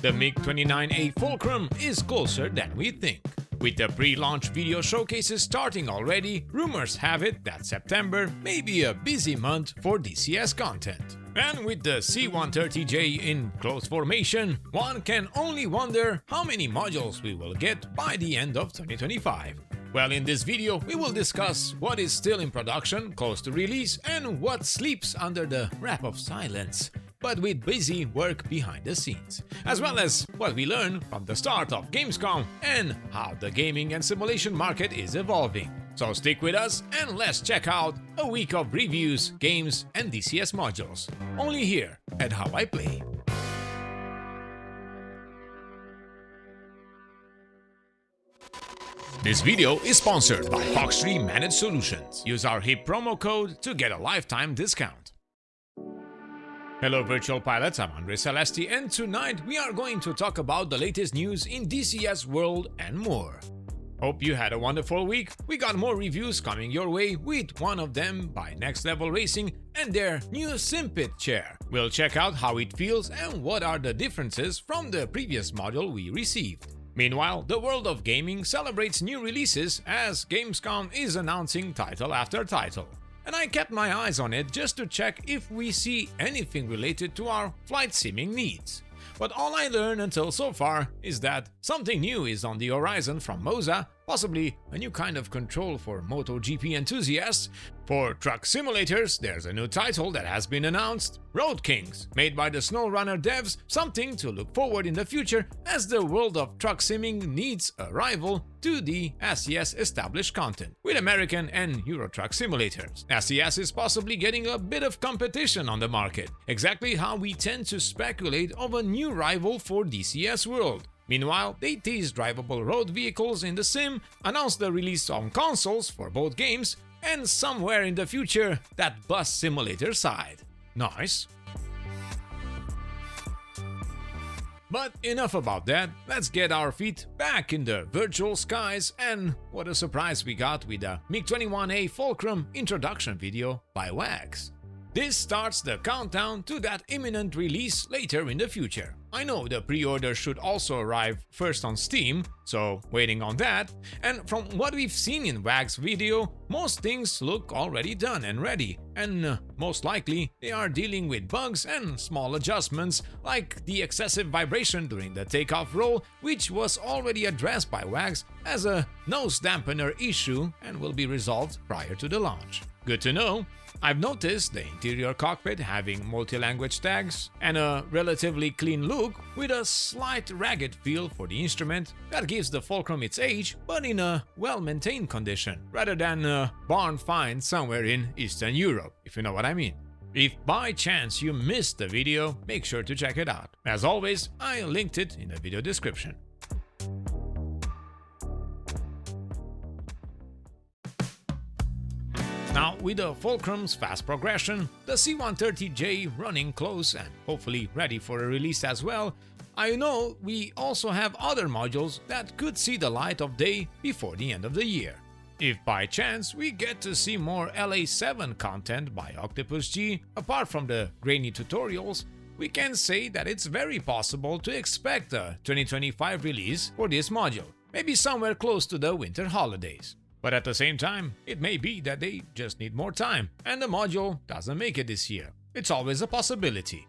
The MiG29A Fulcrum is closer than we think. With the pre-launch video showcases starting already, rumors have it that September may be a busy month for DCS content. And with the C130J in close formation, one can only wonder how many modules we will get by the end of 2025. Well, in this video, we will discuss what is still in production, close to release, and what sleeps under the wrap of silence, but with busy work behind the scenes, as well as what we learned from the start of Gamescom and how the gaming and simulation market is evolving. So stick with us and let's check out a week of reviews, games, and DCS modules, only here at How I Play. This video is sponsored by Fox3 Managed Solutions. Use our HIP promo code to get a lifetime discount. Hello virtual pilots, I'm Andre Celesti, and tonight we are going to talk about the latest news in DCS World and more. Hope you had a wonderful week. We got more reviews coming your way, with one of them by Next Level Racing and their new SimPit chair. We'll check out how it feels and what are the differences from the previous module we received. Meanwhile, the world of gaming celebrates new releases as Gamescom is announcing title after title. And I kept my eyes on it just to check if we see anything related to our flight simming needs. But all I learned until so far is that something new is on the horizon from Moza, possibly a new kind of control for MotoGP enthusiasts. For truck simulators, there's a new title that has been announced, Road Kings, made by the SnowRunner devs, something to look forward in the future as the world of truck simming needs a rival to the SCS established content, with American and Euro Truck simulators. SCS is possibly getting a bit of competition on the market, exactly how we tend to speculate of a new rival for DCS World. Meanwhile, they teased drivable road vehicles in the sim, announced the release on consoles for both games, and somewhere in the future, that bus simulator side. Nice. But enough about that, let's get our feet back in the virtual skies, and what a surprise we got with the MiG29A Fulcrum introduction video by Wags. This starts the countdown to that imminent release later in the future. I know the pre-order should also arrive first on Steam, so waiting on that, and from what we've seen in Wag's video, most things look already done and ready, and most likely they are dealing with bugs and small adjustments like the excessive vibration during the takeoff roll, which was already addressed by Wags as a nose dampener issue and will be resolved prior to the launch. Good to know. I've noticed the interior cockpit having multi-language tags and a relatively clean look with a slight ragged feel for the instrument that gives the Fulcrum its age, but in a well-maintained condition, rather than a barn find somewhere in Eastern Europe, if you know what I mean. If by chance you missed the video, make sure to check it out. As always, I linked it in the video description. Now, with the Fulcrum's fast progression, the C130J running close and hopefully ready for a release as well, I know we also have other modules that could see the light of day before the end of the year. If by chance we get to see more LA7 content by Octopus G, apart from the grainy tutorials, we can say that it's very possible to expect a 2025 release for this module, maybe somewhere close to the winter holidays. But at the same time, it may be that they just need more time, and the module doesn't make it this year. It's always a possibility.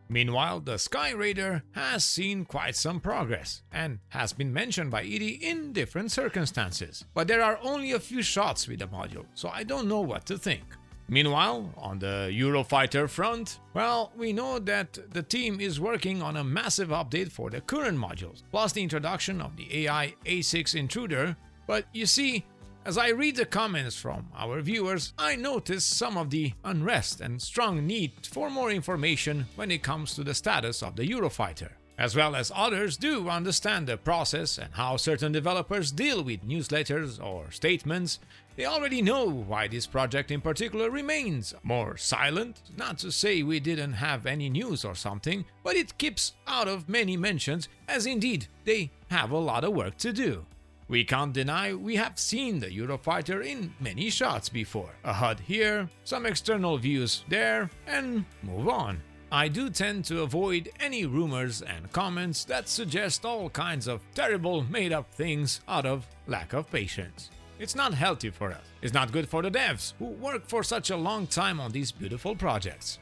Meanwhile, the Skyraider has seen quite some progress, and has been mentioned by Edie in different circumstances. But there are only a few shots with the module, so I don't know what to think. Meanwhile, on the Eurofighter front, well, we know that the team is working on a massive update for the current modules, plus the introduction of the AI A6 intruder. But you see, as I read the comments from our viewers, I notice some of the unrest and strong need for more information when it comes to the status of the Eurofighter. As well as others do understand the process and how certain developers deal with newsletters or statements. They already know why this project in particular remains more silent, not to say we didn't have any news or something, but it keeps out of many mentions as indeed they have a lot of work to do. We can't deny we have seen the Eurofighter in many shots before. A HUD here, some external views there, and move on. I do tend to avoid any rumors and comments that suggest all kinds of terrible made-up things out of lack of patience. It's not healthy for us. It's not good for the devs who work for such a long time on these beautiful projects.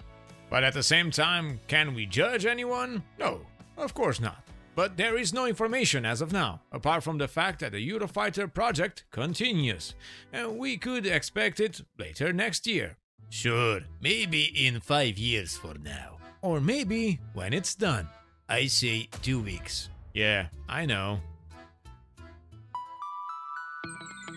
But at the same time, can we judge anyone? No, of course not. But there is no information as of now, apart from the fact that the Eurofighter project continues, and we could expect it later next year. Sure, maybe in 5 years from now. Or maybe when it's done. I say 2 weeks. Yeah, I know.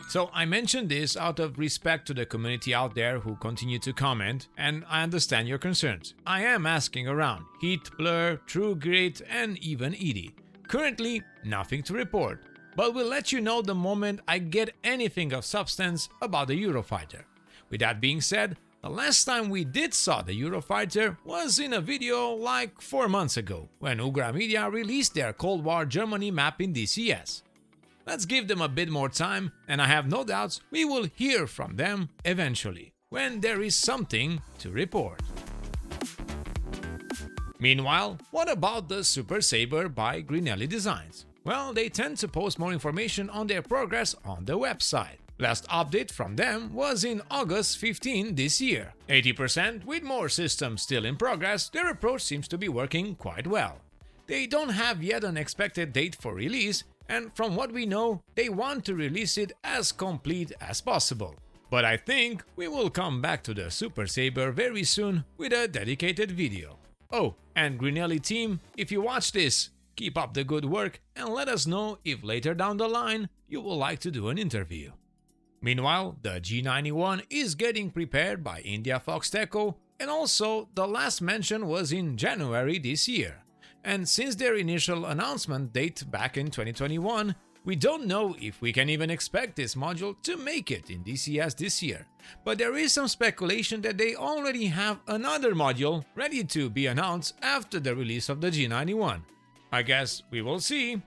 So I mentioned this out of respect to the community out there who continue to comment, and I understand your concerns. I am asking around Heat, Blur, True Grit, and even Edie. Currently, nothing to report, but we'll let you know the moment I get anything of substance about the Eurofighter. With that being said, the last time we did saw the Eurofighter was in a video like 4 months ago, when Ugra Media released their Cold War Germany map in DCS. Let's give them a bit more time, and I have no doubts we will hear from them eventually, when there is something to report. Meanwhile, what about the Super Saber by Grinelli Designs? Well, they tend to post more information on their progress on the website. Last update from them was in August 15 this year. 80% with more systems still in progress, their approach seems to be working quite well. They don't have yet an expected date for release, and from what we know, they want to release it as complete as possible. But I think we will come back to the Super Saber very soon with a dedicated video. Oh, and Grinelli team, if you watch this, keep up the good work and let us know if later down the line you would like to do an interview. Meanwhile, the G91 is getting prepared by India Foxteco, and also the last mention was in January this year. And since their initial announcement date back in 2021, we don't know if we can even expect this module to make it in DCS this year. But there is some speculation that they already have another module ready to be announced after the release of the G91. I guess we will see.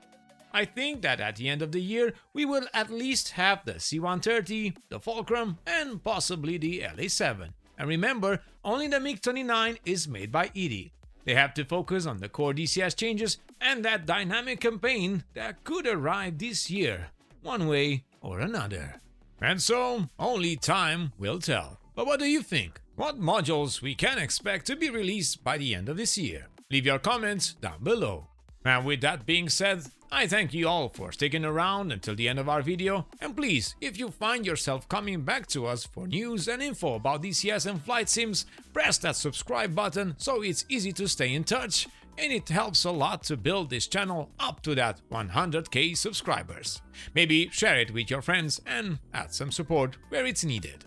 I think that at the end of the year, we will at least have the C130, the Fulcrum, and possibly the LA7. And remember, only the MiG29 is made by Edie. They have to focus on the core DCS changes and that dynamic campaign that could arrive this year, one way or another. And so, only time will tell. But what do you think? What modules we can expect to be released by the end of this year? Leave your comments down below. And with that being said, I thank you all for sticking around until the end of our video, and please, if you find yourself coming back to us for news and info about DCS and flight sims, press that subscribe button so it's easy to stay in touch, and it helps a lot to build this channel up to that 100k subscribers. Maybe share it with your friends and add some support where it's needed.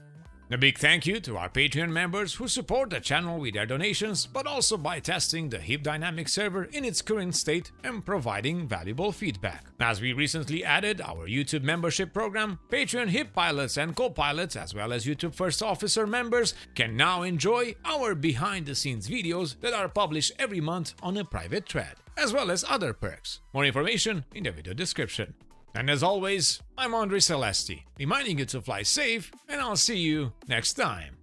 A big thank you to our Patreon members who support the channel with their donations, but also by testing the HIP Dynamic server in its current state and providing valuable feedback. As we recently added our YouTube membership program, Patreon HIP pilots and co-pilots, as well as YouTube First Officer members, can now enjoy our behind-the-scenes videos that are published every month on a private thread, as well as other perks. More information in the video description. And as always, I'm Andre Celesti, reminding you to fly safe, and I'll see you next time.